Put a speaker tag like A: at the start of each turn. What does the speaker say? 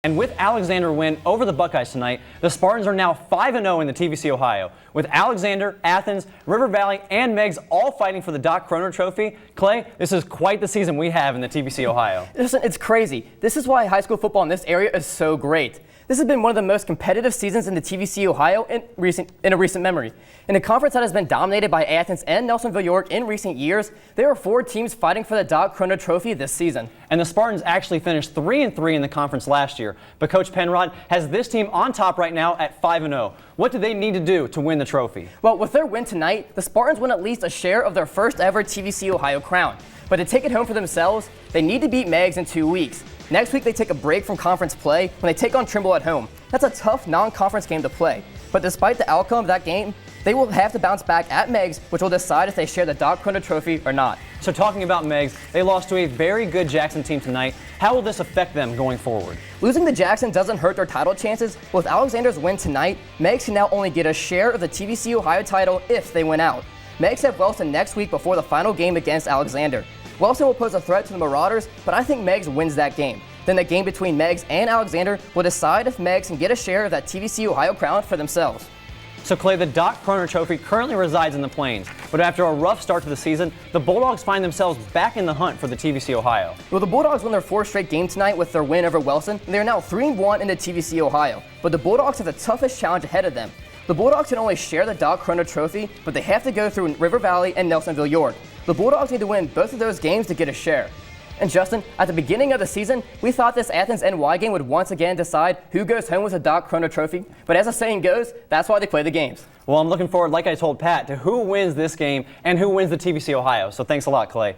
A: And with Alexander's win over the Buckeyes tonight, the Spartans are now 5-0 in the TVC-Ohio. With Alexander, Athens, River Valley, and Meigs all fighting for the Doc Croner Trophy, Clay, this is quite the season we have in the TVC-Ohio.
B: Listen, it's crazy. This is why high school football in this area is so great. This has been one of the most competitive seasons in the TVC-Ohio in a recent memory. In a conference that has been dominated by Athens and Nelsonville York in recent years, there are 4 teams fighting for the Doc Croner Trophy this season.
A: And the Spartans actually finished 3-3 in the conference last year, but Coach Penrod has this team on top right now at 5-0. What do they need to do to win the trophy?
B: Well, with their win tonight, the Spartans win at least a share of their first ever TVC-Ohio crown. But to take it home for themselves, they need to beat Meigs in 2 weeks. Next week, they take a break from conference play when they take on Trimble at home. That's a tough non-conference game to play. But despite the outcome of that game, they will have to bounce back at Meigs, which will decide if they share the Doc Croner Trophy or not.
A: So talking about Meigs, they lost to a very good Jackson team tonight. How will this affect them going forward?
B: Losing to Jackson doesn't hurt their title chances. With Alexander's win tonight, Meigs can now only get a share of the TVC-Ohio title if they win out. Meigs have Wellston next week before the final game against Alexander. Wellston will pose a threat to the Marauders, but I think Meigs wins that game. Then the game between Meigs and Alexander will decide if Meigs can get a share of that TVC-Ohio crown for themselves.
A: So Clay, the Doc Croner Trophy currently resides in the Plains, but after a rough start to the season, the Bulldogs find themselves back in the hunt for the TVC-Ohio.
B: Well, the Bulldogs won their 4th straight game tonight with their win over Wellston, and they are now 3-1 in the TVC-Ohio. But the Bulldogs have the toughest challenge ahead of them. The Bulldogs can only share the Doc Croner Trophy, but they have to go through River Valley and Nelsonville York. The Bulldogs need to win both of those games to get a share. And Justin, at the beginning of the season, we thought this Athens-NY game would once again decide who goes home with the Doc Croner Trophy. But as the saying goes, that's why they play the games.
A: Well, I'm looking forward, like I told Pat, to who wins this game and who wins the TVC-Ohio. So thanks a lot, Clay.